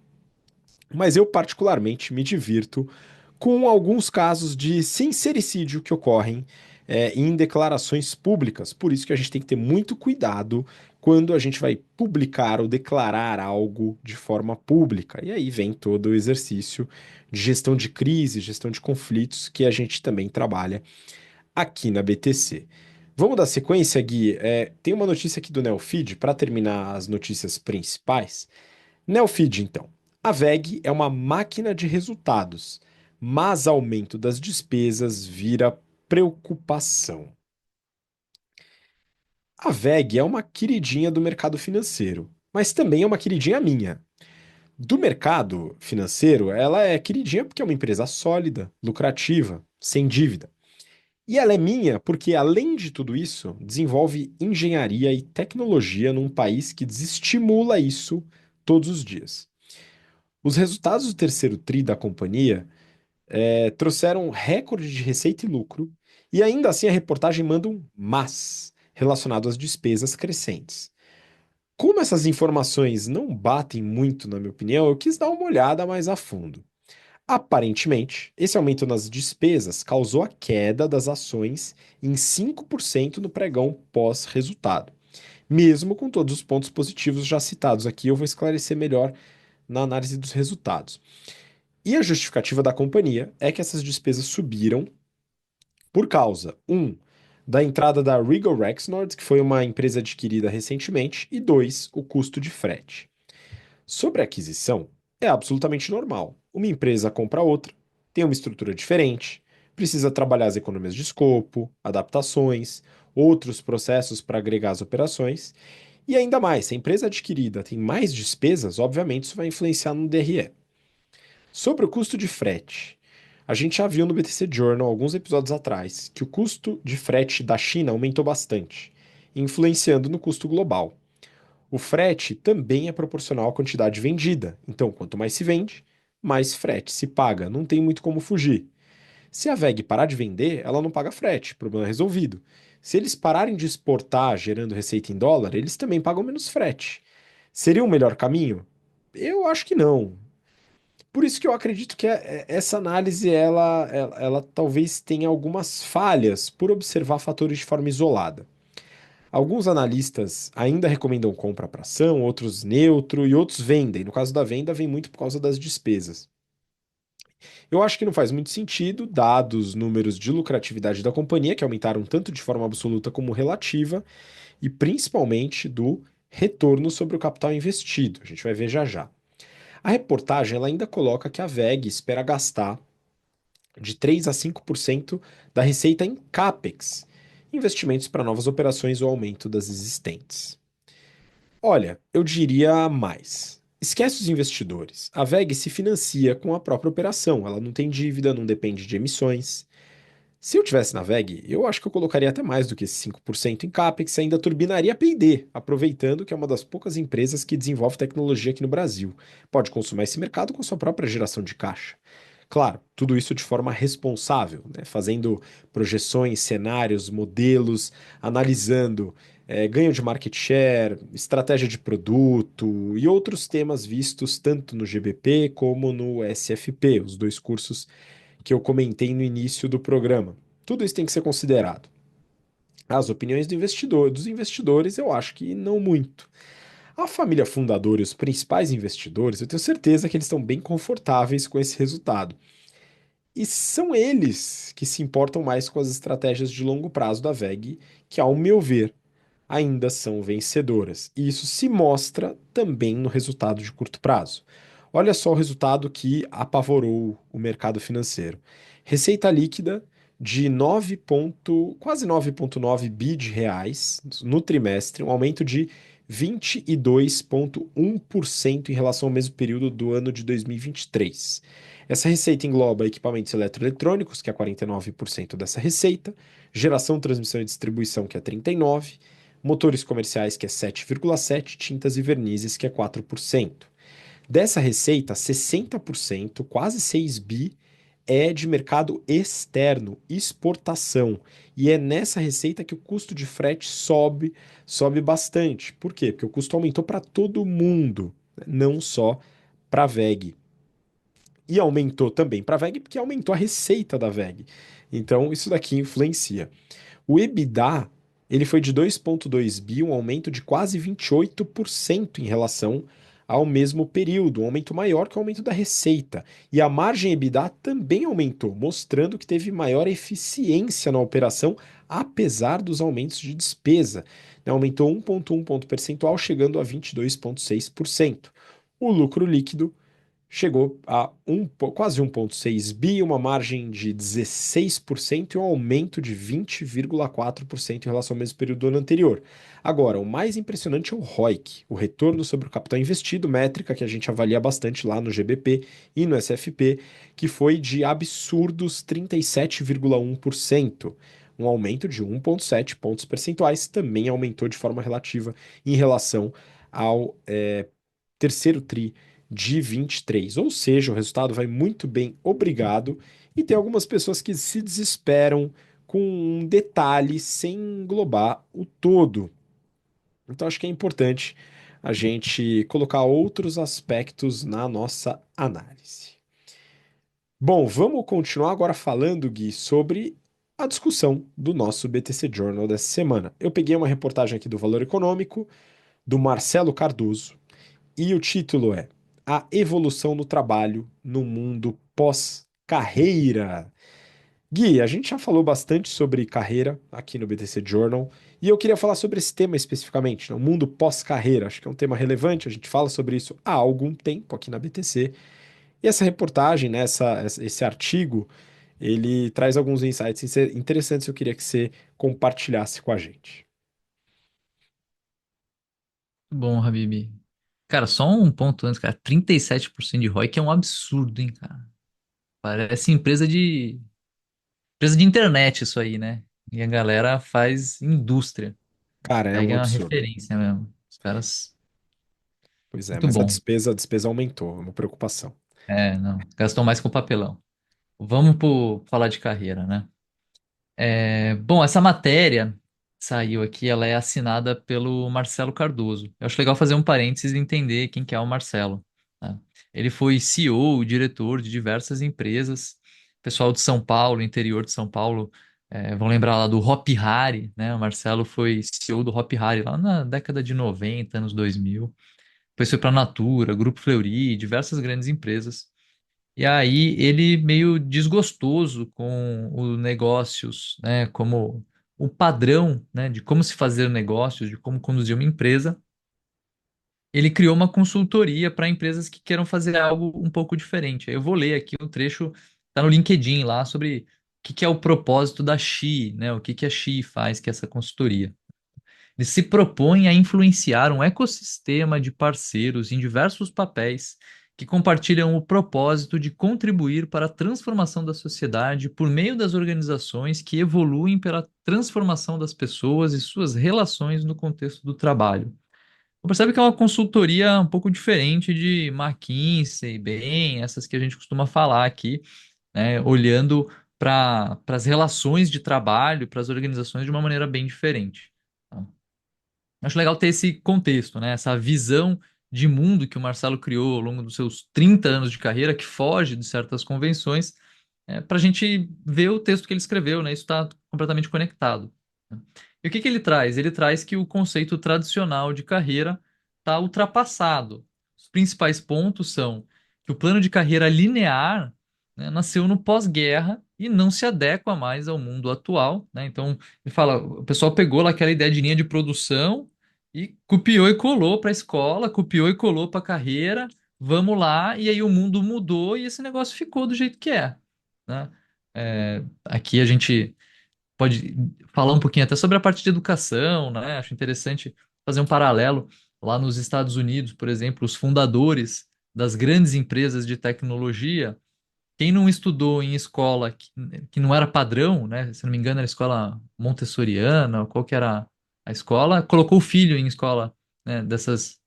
Mas eu particularmente me divirto com alguns casos de sincericídio que ocorrem em declarações públicas. Por isso que a gente tem que ter muito cuidado quando a gente vai publicar ou declarar algo de forma pública. E aí vem todo o exercício de gestão de crise, gestão de conflitos que a gente também trabalha aqui na BTC. Vamos dar sequência, Gui? Tem uma notícia aqui do Neofeed para terminar as notícias principais. Neofeed, então. A VEG é uma máquina de resultados, mas aumento das despesas vira preocupação. A VEG é uma queridinha do mercado financeiro, mas também é uma queridinha minha. Do mercado financeiro, ela é queridinha porque é uma empresa sólida, lucrativa, sem dívida. E ela é minha porque, além de tudo isso, desenvolve engenharia e tecnologia num país que desestimula isso todos os dias. Os resultados do terceiro TRI da companhia trouxeram recorde de receita e lucro, e ainda assim a reportagem manda um mas relacionado às despesas crescentes. Como essas informações não batem muito, na minha opinião, eu quis dar uma olhada mais a fundo. Aparentemente, esse aumento nas despesas causou a queda das ações em 5% no pregão pós-resultado. Mesmo com todos os pontos positivos já citados aqui, eu vou esclarecer melhor na análise dos resultados. E a justificativa da companhia é que essas despesas subiram por causa, da entrada da Regal Rexnord, que foi uma empresa adquirida recentemente, e dois, o custo de frete. Sobre a aquisição, é absolutamente normal. Uma empresa compra outra, tem uma estrutura diferente, precisa trabalhar as economias de escopo, adaptações, outros processos para agregar as operações, e ainda mais, se a empresa adquirida tem mais despesas, obviamente isso vai influenciar no DRE. Sobre o custo de frete, a gente já viu no BTC Journal alguns episódios atrás que o custo de frete da China aumentou bastante, influenciando no custo global. O frete também é proporcional à quantidade vendida, então quanto mais se vende, mais frete se paga, não tem muito como fugir. Se a VEG parar de vender, ela não paga frete, problema resolvido. Se eles pararem de exportar gerando receita em dólar, eles também pagam menos frete. Seria o melhor caminho? Eu acho que não. Por isso que eu acredito que essa análise ela talvez tenha algumas falhas por observar fatores de forma isolada. Alguns analistas ainda recomendam compra para ação, outros neutro e outros vendem. No caso da venda, vem muito por causa das despesas. Eu acho que não faz muito sentido, dados os números de lucratividade da companhia, que aumentaram tanto de forma absoluta como relativa, e principalmente do retorno sobre o capital investido. A gente vai ver já já. A reportagem ela ainda coloca que a VEG espera gastar de 3 a 5% da receita em CAPEX, investimentos para novas operações ou aumento das existentes. Olha, eu diria mais. Esquece os investidores. A VEG se financia com a própria operação. Ela não tem dívida, não depende de emissões. Se eu tivesse na VEG, eu acho que eu colocaria até mais do que esse 5% em CAPEX e ainda turbinaria a P&D, aproveitando que é uma das poucas empresas que desenvolve tecnologia aqui no Brasil. Pode consumir esse mercado com sua própria geração de caixa. Claro, tudo isso de forma responsável, né? Fazendo projeções, cenários, modelos, analisando ganho de market share, estratégia de produto e outros temas vistos tanto no GBP como no SFP, os dois cursos que eu comentei no início do programa. Tudo isso tem que ser considerado. As opiniões do investidor, dos investidores, eu acho que não muito. A família fundadora e os principais investidores, eu tenho certeza que eles estão bem confortáveis com esse resultado. E são eles que se importam mais com as estratégias de longo prazo da VEG, que, ao meu ver, ainda são vencedoras. E isso se mostra também no resultado de curto prazo. Olha só o resultado que apavorou o mercado financeiro. Receita líquida de 9 quase 9,9 bi de reais no trimestre, um aumento de 22,1% em relação ao mesmo período do ano de 2023. Essa receita engloba equipamentos eletroeletrônicos, que é 49% dessa receita, geração, transmissão e distribuição, que é 39%, motores comerciais, que é 7,7%, tintas e vernizes, que é 4%. Dessa receita, 60%, quase 6 bi, é de mercado externo, exportação. E é nessa receita que o custo de frete sobe bastante. Por quê? Porque o custo aumentou para todo mundo, né? Não só para a VEG. E aumentou também para a VEG porque aumentou a receita da VEG. Então, isso daqui influencia. O EBITDA, ele foi de 2,2 bi, um aumento de quase 28% em relação ao mesmo período, um aumento maior que o aumento da receita. E a margem EBITDA também aumentou, mostrando que teve maior eficiência na operação, apesar dos aumentos de despesa, né? Aumentou 1,1 ponto percentual, chegando a 22,6%. O lucro líquido chegou a quase 1,6 bi, uma margem de 16% e um aumento de 20,4% em relação ao mesmo período do ano anterior. Agora, o mais impressionante é o ROIC, o retorno sobre o capital investido, métrica que a gente avalia bastante lá no GBP e no SFP, que foi de absurdos 37,1%. Um aumento de 1,7 pontos percentuais, também aumentou de forma relativa em relação ao terceiro TRI de 23. Ou seja, o resultado vai muito bem, obrigado. E tem algumas pessoas que se desesperam com um detalhe sem englobar o todo. Então, acho que é importante a gente colocar outros aspectos na nossa análise. Bom, vamos continuar agora falando, Gui, sobre a discussão do nosso BTC Journal dessa semana. Eu peguei uma reportagem aqui do Valor Econômico, do Marcelo Cardoso, e o título é A Evolução no Trabalho no Mundo Pós-Carreira. Gui, a gente já falou bastante sobre carreira aqui no BTC Journal e eu queria falar sobre esse tema especificamente, né? O mundo pós-carreira. Acho que é um tema relevante, a gente fala sobre isso há algum tempo aqui na BTC. E essa reportagem, né, esse artigo, ele traz alguns insights interessantes que eu queria que você compartilhasse com a gente. Bom, Habib. Cara, só um ponto antes, cara. 37% de ROI, que é um absurdo, hein, cara. Parece empresa de internet isso aí, né? E a galera faz indústria. Cara, é um Pega uma absurdo. referência mesmo. Os caras, Pois é, muito mas a bom. despesa, a despesa aumentou, é uma preocupação. É, não. Gastou mais com papelão. Vamos falar de carreira, né? Bom, essa matéria saiu aqui, ela é assinada pelo Marcelo Cardoso. Eu acho legal fazer um parênteses e entender quem que é o Marcelo, tá? Ele foi CEO, diretor de diversas empresas. Pessoal de São Paulo, interior de São Paulo, vão lembrar lá do Hop Hari, né? O Marcelo foi CEO do Hop Hari lá na década de 90, anos 2000. Depois foi para a Natura, Grupo Fleury, diversas grandes empresas. E aí ele meio desgostoso com os negócios, né, como o padrão, né, de como se fazer negócios, de como conduzir uma empresa, ele criou uma consultoria para empresas que queiram fazer algo um pouco diferente. Eu vou ler aqui um trecho, tá no LinkedIn lá sobre o que é o propósito da Xi, né, o que a Xi faz, que é essa consultoria. Ele se propõe a influenciar um ecossistema de parceiros em diversos papéis que compartilham o propósito de contribuir para a transformação da sociedade por meio das organizações que evoluem pela transformação das pessoas e suas relações no contexto do trabalho. Você percebe que é uma consultoria um pouco diferente de McKinsey, bem, essas que a gente costuma falar aqui, né, olhando para as relações de trabalho, para as organizações de uma maneira bem diferente. Tá? Acho legal ter esse contexto, né? Essa visão de mundo que o Marcelo criou ao longo dos seus 30 anos de carreira, que foge de certas convenções, para a gente ver o texto que ele escreveu, né? Isso está completamente conectado. Né? E o que ele traz? Ele traz que o conceito tradicional de carreira está ultrapassado. Os principais pontos são que o plano de carreira linear, né, nasceu no pós-guerra e não se adequa mais ao mundo atual, né? Então, ele fala, o pessoal pegou lá aquela ideia de linha de produção e copiou e colou para a escola, copiou e colou para a carreira, vamos lá, e aí o mundo mudou e esse negócio ficou do jeito que é, né? Aqui a gente pode falar um pouquinho até sobre a parte de educação, né? Acho interessante fazer um paralelo. Lá nos Estados Unidos, por exemplo, os fundadores das grandes empresas de tecnologia, quem não estudou em escola que não era padrão, né? Se não me engano, era escola montessoriana, qual que era a escola, colocou o filho em escola, né, dessas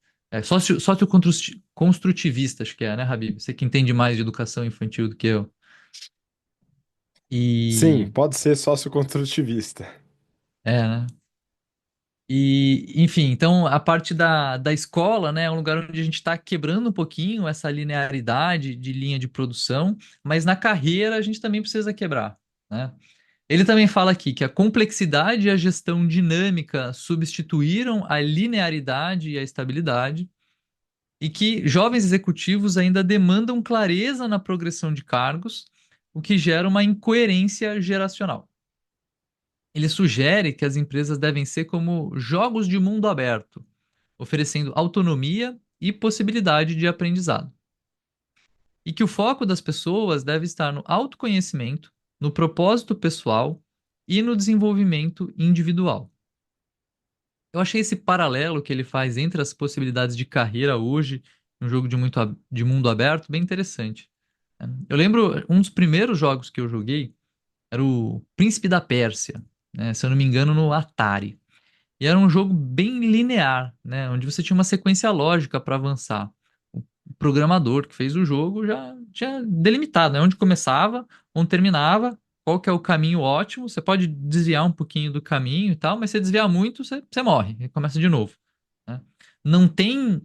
sócio-construtivista, acho que é, né, Habib? Você que entende mais de educação infantil do que eu. Sim, E pode ser sócio-construtivista. né? Enfim, então a parte da escola, né, é um lugar onde a gente está quebrando um pouquinho essa linearidade de linha de produção, mas na carreira a gente também precisa quebrar, né? Ele também fala aqui que a complexidade e a gestão dinâmica substituíram a linearidade e a estabilidade, e que jovens executivos ainda demandam clareza na progressão de cargos, o que gera uma incoerência geracional. Ele sugere que as empresas devem ser como jogos de mundo aberto, oferecendo autonomia e possibilidade de aprendizado. E que o foco das pessoas deve estar no autoconhecimento, no propósito pessoal e no desenvolvimento individual. Eu achei esse paralelo que ele faz entre as possibilidades de carreira hoje, um jogo de mundo aberto, bem interessante. Eu lembro, um dos primeiros jogos que eu joguei era o Príncipe da Pérsia, né, se eu não me engano, no Atari. E era um jogo bem linear, né, onde você tinha uma sequência lógica para avançar. programador que fez o jogo já tinha delimitado, né? Onde começava, onde terminava, qual que é o caminho ótimo. Você pode desviar um pouquinho do caminho e tal, mas se desviar muito, você morre e começa de novo, né? Não tem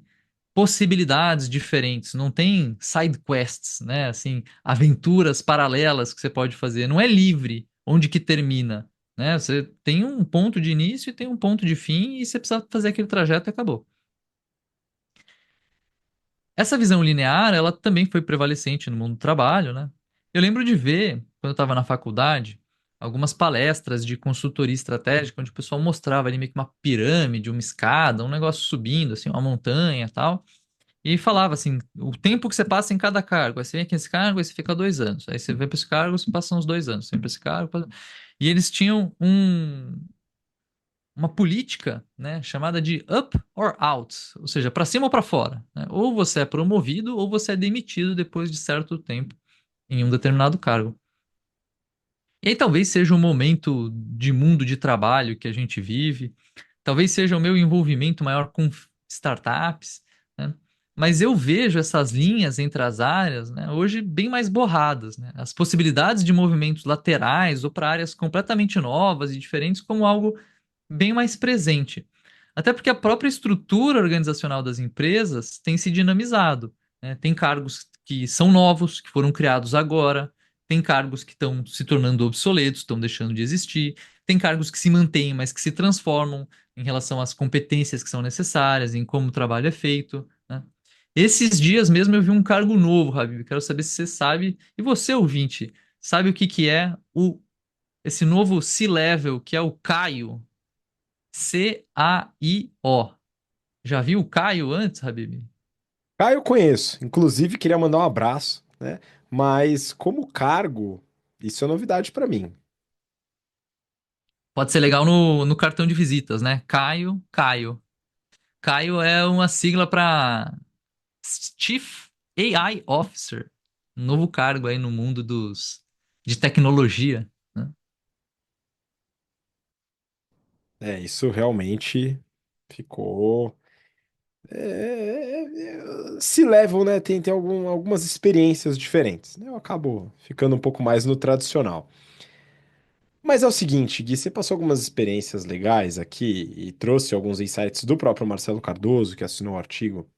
possibilidades diferentes, não tem side quests, né? Assim, aventuras paralelas que você pode fazer. Não é livre onde que termina, né? Você tem um ponto de início e tem um ponto de fim e você precisa fazer aquele trajeto e acabou. Essa visão linear, ela também foi prevalecente no mundo do trabalho, né? Eu lembro de ver, quando eu estava na faculdade, algumas palestras de consultoria estratégica, onde o pessoal mostrava ali meio que uma pirâmide, uma escada, um negócio subindo, assim, uma montanha e tal. E falava assim, o tempo que você passa em cada cargo. Aí você vem aqui nesse cargo, aí você fica 2 anos. Aí você vem para esse cargo, você passa uns 2 anos. Você vem para esse cargo. E eles tinham uma política, né, chamada de up or out, ou seja, para cima ou para fora, né? Ou você é promovido ou você é demitido depois de certo tempo em um determinado cargo. E aí talvez seja um momento de mundo de trabalho que a gente vive, talvez seja o meu envolvimento maior com startups, né? Mas eu vejo essas linhas entre as áreas, né, hoje bem mais borradas, né? As possibilidades de movimentos laterais ou para áreas completamente novas e diferentes como algo bem mais presente. Até porque a própria estrutura organizacional das empresas tem se dinamizado, né? Tem cargos que são novos, que foram criados agora, tem cargos que estão se tornando obsoletos, estão deixando de existir, tem cargos que se mantêm, mas que se transformam em relação às competências que são necessárias, em como o trabalho é feito, né? Esses dias mesmo eu vi um cargo novo, Habib. Quero saber se você sabe, e você, ouvinte, sabe o que que é esse novo C-Level, que é o Caio? Caio. Já viu o Caio antes, Habib? Ah, eu conheço. Inclusive, queria mandar um abraço, né? Mas como cargo, isso é novidade para mim. Pode ser legal no cartão de visitas, né? Caio, Caio. Caio é uma sigla para Chief AI Officer. Um novo cargo aí no mundo de tecnologia, né? É, isso realmente ficou. Se levam, né? Tem algumas experiências diferentes, né? Eu acabo ficando um pouco mais no tradicional. Mas é o seguinte, Gui, você passou algumas experiências legais aqui e trouxe alguns insights do próprio Marcelo Cardoso, que assinou o artigo.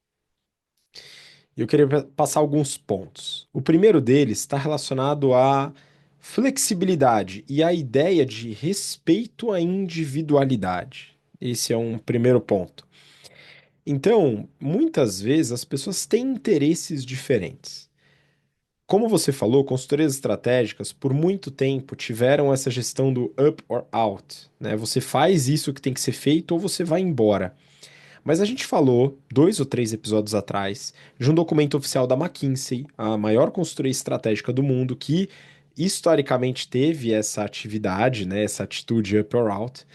E eu queria passar alguns pontos. O primeiro deles está relacionado à flexibilidade e à ideia de respeito à individualidade. Esse é um primeiro ponto. Então, muitas vezes as pessoas têm interesses diferentes. Como você falou, consultorias estratégicas por muito tempo tiveram essa gestão do up or out, né? Você faz isso que tem que ser feito ou você vai embora. Mas a gente falou, 2 ou 3 episódios atrás, de um documento oficial da McKinsey, a maior consultoria estratégica do mundo, que historicamente teve essa atividade, né, essa atitude up or out,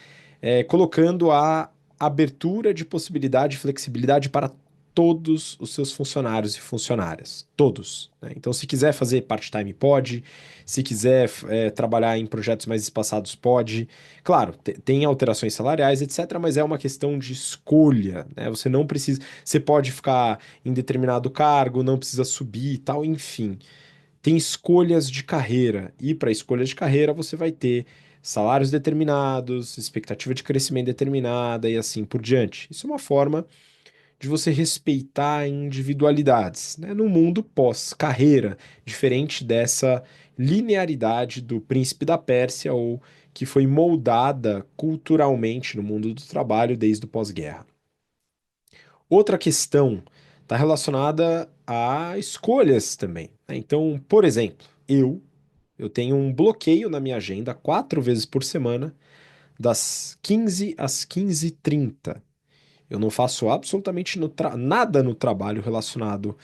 colocando a abertura de possibilidade e flexibilidade para todos os seus funcionários e funcionárias. Todos, né? Então, se quiser fazer part-time, pode. Se quiser, trabalhar em projetos mais espaçados, pode. Claro, tem alterações salariais, etc., mas é uma questão de escolha, né? Você não precisa. Você pode ficar em determinado cargo, não precisa subir e tal, enfim, tem escolhas de carreira, e para escolhas de carreira você vai ter salários determinados, expectativa de crescimento determinada e assim por diante. Isso é uma forma de você respeitar individualidades, né? No mundo pós-carreira, diferente dessa linearidade do príncipe da Pérsia ou que foi moldada culturalmente no mundo do trabalho desde o pós-guerra. Outra questão está relacionada a escolhas também, né? Então, por exemplo, eu tenho um bloqueio na minha agenda 4 vezes por semana, das 15 às 15h30. Eu não faço absolutamente nada no trabalho relacionado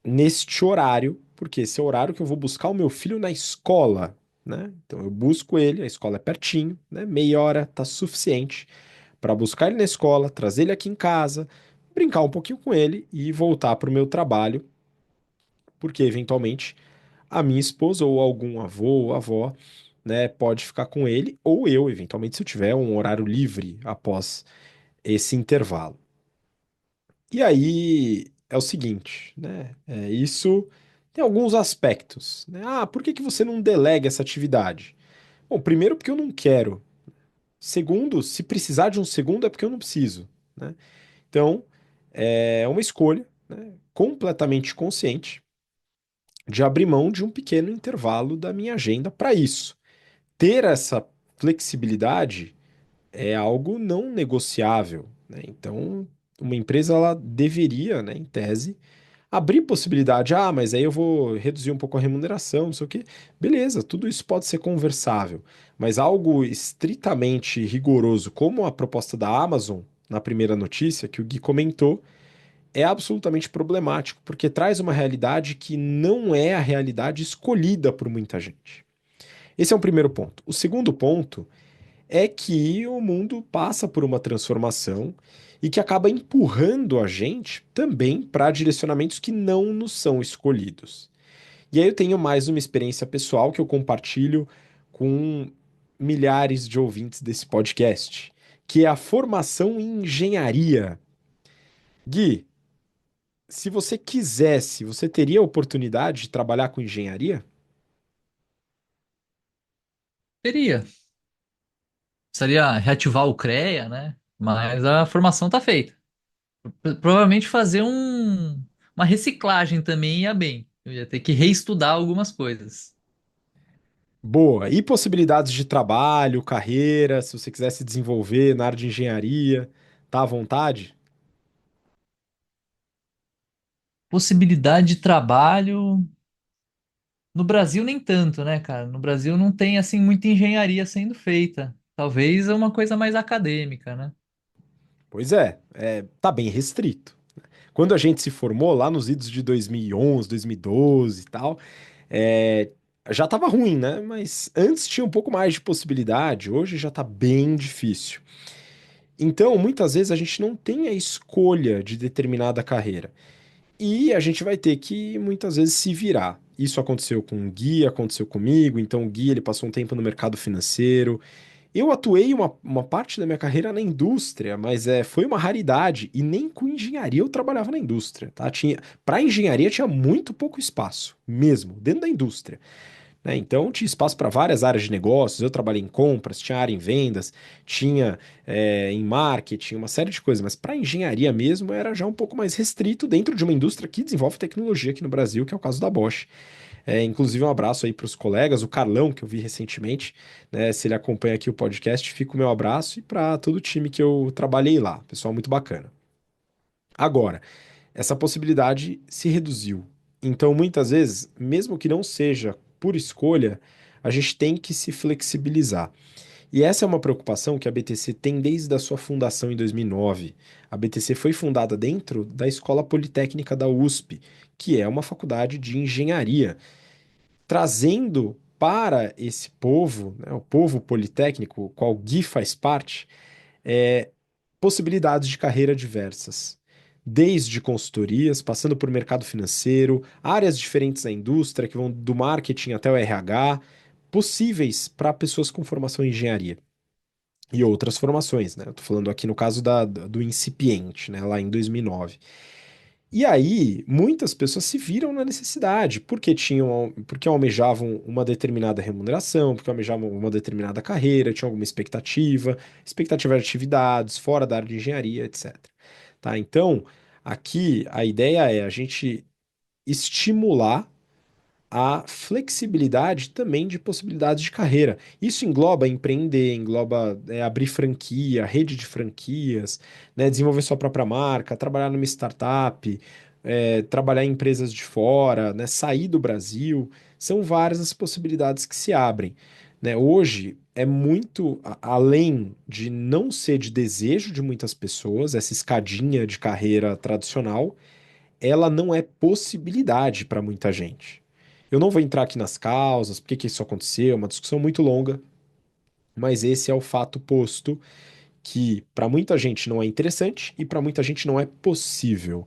neste horário, porque esse é o horário que eu vou buscar o meu filho na escola, né? Então eu busco ele, a escola é pertinho, né? Meia hora tá suficiente para buscar ele na escola, trazer ele aqui em casa, brincar um pouquinho com ele e voltar para o meu trabalho, porque eventualmente a minha esposa ou algum avô ou avó, né, pode ficar com ele, ou eu, eventualmente, se eu tiver um horário livre após esse intervalo. E aí. é o seguinte, né? Isso tem alguns aspectos, né? Ah, por que que você não delega essa atividade? Bom, primeiro porque eu não quero. Segundo, se precisar de um segundo é porque eu não preciso, né? Então, é uma escolha, né, completamente consciente de abrir mão de um pequeno intervalo da minha agenda para isso. Ter essa flexibilidade é algo não negociável, né? Então, uma empresa ela deveria, né, em tese, abrir possibilidade. Ah, mas aí eu vou reduzir um pouco a remuneração, não sei o quê. Beleza, tudo isso pode ser conversável, mas algo estritamente rigoroso, como a proposta da Amazon na primeira notícia que o Gui comentou, é absolutamente problemático, porque traz uma realidade que não é a realidade escolhida por muita gente. Esse é o primeiro ponto. O segundo ponto é que o mundo passa por uma transformação e que acaba empurrando a gente também para direcionamentos que não nos são escolhidos. E aí eu tenho mais uma experiência pessoal que eu compartilho com milhares de ouvintes desse podcast, que é a formação em engenharia. Gui, se você quisesse, você teria a oportunidade de trabalhar com engenharia? Seria. Precisaria reativar o CREA, né? Mas a formação tá feita. Provavelmente fazer uma reciclagem também ia bem. Eu ia ter que reestudar algumas coisas. Boa. E possibilidades de trabalho, carreira, se você quisesse desenvolver na área de engenharia, tá à vontade? Possibilidade de trabalho. No Brasil, nem tanto, né, cara? No Brasil não tem, assim, muita engenharia sendo feita. Talvez é uma coisa mais acadêmica, né? Pois tá bem restrito. Quando a gente se formou lá nos idos de 2011, 2012 e tal, é, já estava ruim, né? Mas antes tinha um pouco mais de possibilidade, hoje já está bem difícil. Então, muitas vezes a gente não tem a escolha de determinada carreira. E a gente vai ter que muitas vezes se virar. Isso aconteceu com o Gui, aconteceu comigo. Então, o Gui ele passou um tempo no mercado financeiro. Eu atuei uma parte da minha carreira na indústria, mas foi uma raridade. E nem com engenharia eu trabalhava na indústria, tá? Para engenharia tinha muito pouco espaço, mesmo, dentro da indústria, né? Então tinha espaço para várias áreas de negócios. Eu trabalhei em compras, tinha área em vendas, tinha em marketing, uma série de coisas. Mas para engenharia mesmo era já um pouco mais restrito dentro de uma indústria que desenvolve tecnologia aqui no Brasil, que é o caso da Bosch. Inclusive, um abraço aí para os colegas, o Carlão, que eu vi recentemente, né? Se ele acompanha aqui o podcast, fica o meu abraço e para todo o time que eu trabalhei lá. Pessoal muito bacana. Agora, essa possibilidade se reduziu. Então, muitas vezes, mesmo que não seja por escolha, a gente tem que se flexibilizar. E essa é uma preocupação que a BTC tem desde a sua fundação em 2009. A BTC foi fundada dentro da Escola Politécnica da USP, que é uma faculdade de engenharia, trazendo para esse povo, né, o povo politécnico, qual o Gui faz parte, é, possibilidades de carreira diversas. Desde consultorias, passando por mercado financeiro, áreas diferentes da indústria, que vão do marketing até o RH, possíveis para pessoas com formação em engenharia. E outras formações, né? Eu tô falando aqui no caso do incipiente, né? Lá em 2009. E aí, muitas pessoas se viram na necessidade, porque almejavam uma determinada remuneração, porque almejavam uma determinada carreira, tinham alguma expectativa de atividades fora da área de engenharia, etc. Tá? Então, aqui a ideia é a gente estimular a flexibilidade também de possibilidades de carreira. Isso engloba empreender, engloba abrir franquia, rede de franquias, né, desenvolver sua própria marca, trabalhar numa startup, trabalhar em empresas de fora, né, sair do Brasil. São várias as possibilidades que se abrem. Né? Hoje é muito além de não ser de desejo de muitas pessoas, essa escadinha de carreira tradicional ela não é possibilidade para muita gente. Eu não vou entrar aqui nas causas, por que que isso aconteceu, é uma discussão muito longa, mas esse é o fato posto que para muita gente não é interessante e para muita gente não é possível.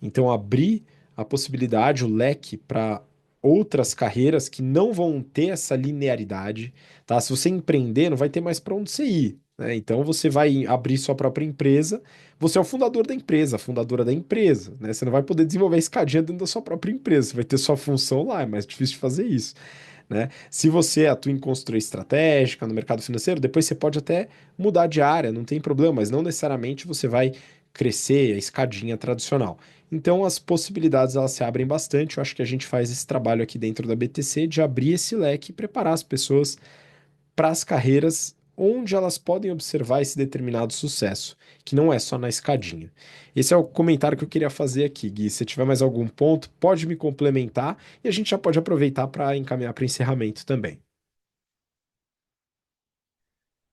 Então, abrir a possibilidade, o leque para outras carreiras que não vão ter essa linearidade, tá? Se você empreender, não vai ter mais para onde você ir. né? Então você vai abrir sua própria empresa, você é o fundador da empresa, a fundadora da empresa, né? Você não vai poder desenvolver a escadinha dentro da sua própria empresa, você vai ter sua função lá, é mais difícil de fazer isso, né? Se você atua em consultoria estratégica no mercado financeiro, depois você pode até mudar de área, não tem problema, mas não necessariamente você vai crescer a escadinha tradicional. Então as possibilidades elas se abrem bastante. Eu acho que a gente faz esse trabalho aqui dentro da BTC de abrir esse leque e preparar as pessoas para as carreiras onde elas podem observar esse determinado sucesso, que não é só na escadinha. Esse é o comentário que eu queria fazer aqui, Gui. Se tiver mais algum ponto, pode me complementar e a gente já pode aproveitar para encaminhar para encerramento também.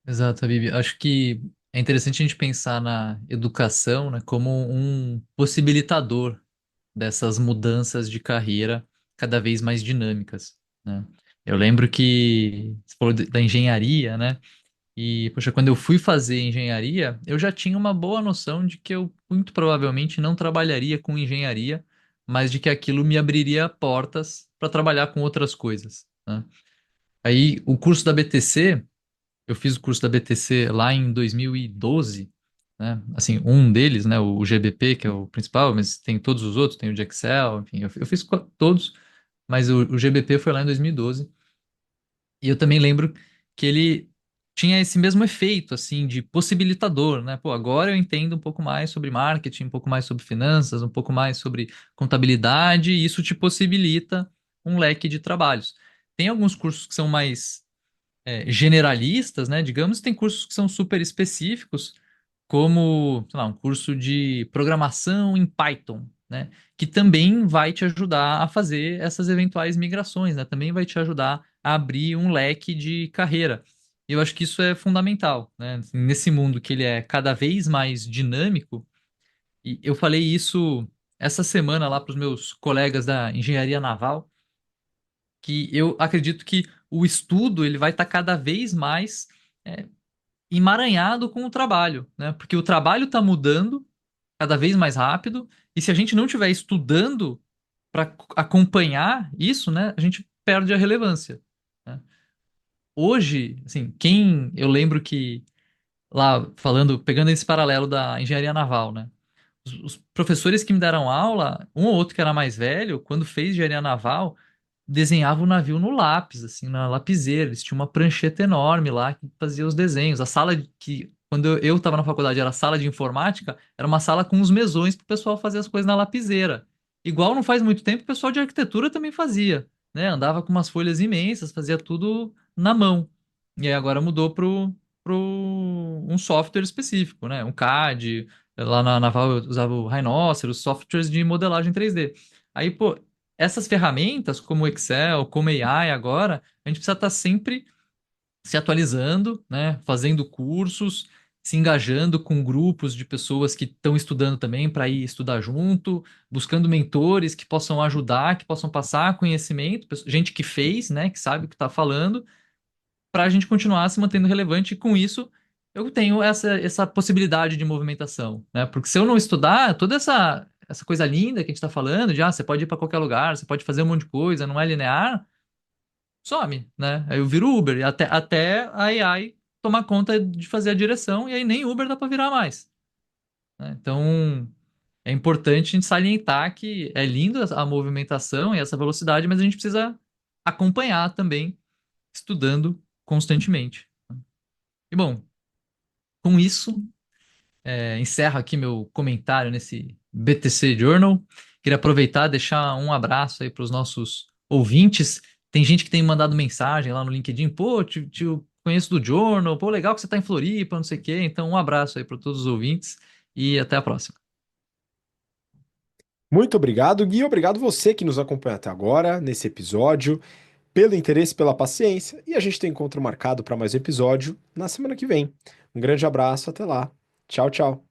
Exato, Bibi. Acho que é interessante a gente pensar na educação, né, como um possibilitador dessas mudanças de carreira cada vez mais dinâmicas, né? Eu lembro que você falou da engenharia, né? E, poxa, quando eu fui fazer engenharia, eu já tinha uma boa noção de que eu muito provavelmente não trabalharia com engenharia, mas de que aquilo me abriria portas para trabalhar com outras coisas, né? Aí, o curso da BTC, eu fiz o curso da BTC lá em 2012, né? Assim, um deles, né, o GBP, que é o principal, mas tem todos os outros, tem o de Excel, enfim, eu fiz todos, mas o GBP foi lá em 2012. E eu também lembro que ele tinha esse mesmo efeito, assim, de possibilitador, né? Pô, agora eu entendo um pouco mais sobre marketing, um pouco mais sobre finanças, um pouco mais sobre contabilidade, e isso te possibilita um leque de trabalhos. Tem alguns cursos que são mais generalistas, né? Digamos, tem cursos que são super específicos, como, sei lá, um curso de programação em Python, né? Que também vai te ajudar a fazer essas eventuais migrações, né? Também vai te ajudar a abrir um leque de carreira. Eu acho que isso é fundamental, né? Assim, nesse mundo que ele é cada vez mais dinâmico, e eu falei isso essa semana lá para os meus colegas da engenharia naval, que eu acredito que o estudo ele vai estar cada vez mais é, emaranhado com o trabalho, né? Porque o trabalho está mudando cada vez mais rápido, e se a gente não estiver estudando para acompanhar isso, né, a gente perde a relevância, né? Hoje, assim, quem eu lembro que lá falando, pegando esse paralelo da engenharia naval, né? Os professores que me deram aula, um ou outro que era mais velho, quando fez engenharia naval, desenhava o navio no lápis, assim, na lapiseira. Eles tinham uma prancheta enorme lá que fazia os desenhos. A sala que, quando eu estava na faculdade, era a sala de informática, era uma sala com uns mesões para o pessoal fazer as coisas na lapiseira. Igual não faz muito tempo, o pessoal de arquitetura também fazia, né? Andava com umas folhas imensas, fazia tudo na mão. E aí agora mudou pro um software específico, né? Um CAD. Lá na Naval eu usava o Rhinoceros, softwares de modelagem 3D. Aí, pô, essas ferramentas, como o Excel, como AI agora, a gente precisa estar sempre se atualizando, né? Fazendo cursos, se engajando com grupos de pessoas que estão estudando também para ir estudar junto, buscando mentores que possam ajudar, que possam passar conhecimento, gente que fez, né? Que sabe o que está falando, para a gente continuar se mantendo relevante, e com isso eu tenho essa possibilidade de movimentação, né? Porque se eu não estudar, toda essa coisa linda que a gente está falando, de você pode ir para qualquer lugar, você pode fazer um monte de coisa, não é linear, some, né? Aí eu viro Uber, e até a AI tomar conta de fazer a direção, e aí nem Uber dá para virar mais, né? Então é importante a gente salientar que é lindo a movimentação e essa velocidade, mas a gente precisa acompanhar também, estudando constantemente. E bom, com isso, encerro aqui meu comentário nesse BTC Journal. Queria aproveitar e deixar um abraço aí para os nossos ouvintes. Tem gente que tem mandado mensagem lá no LinkedIn, pô, conheço do Journal, pô, legal que você está em Floripa, não sei o quê. Então, um abraço aí para todos os ouvintes e até a próxima. Muito obrigado, Gui. Obrigado você que nos acompanha até agora nesse episódio, pelo interesse, pela paciência. E a gente tem encontro marcado para mais um episódio na semana que vem. Um grande abraço, até lá. Tchau, tchau.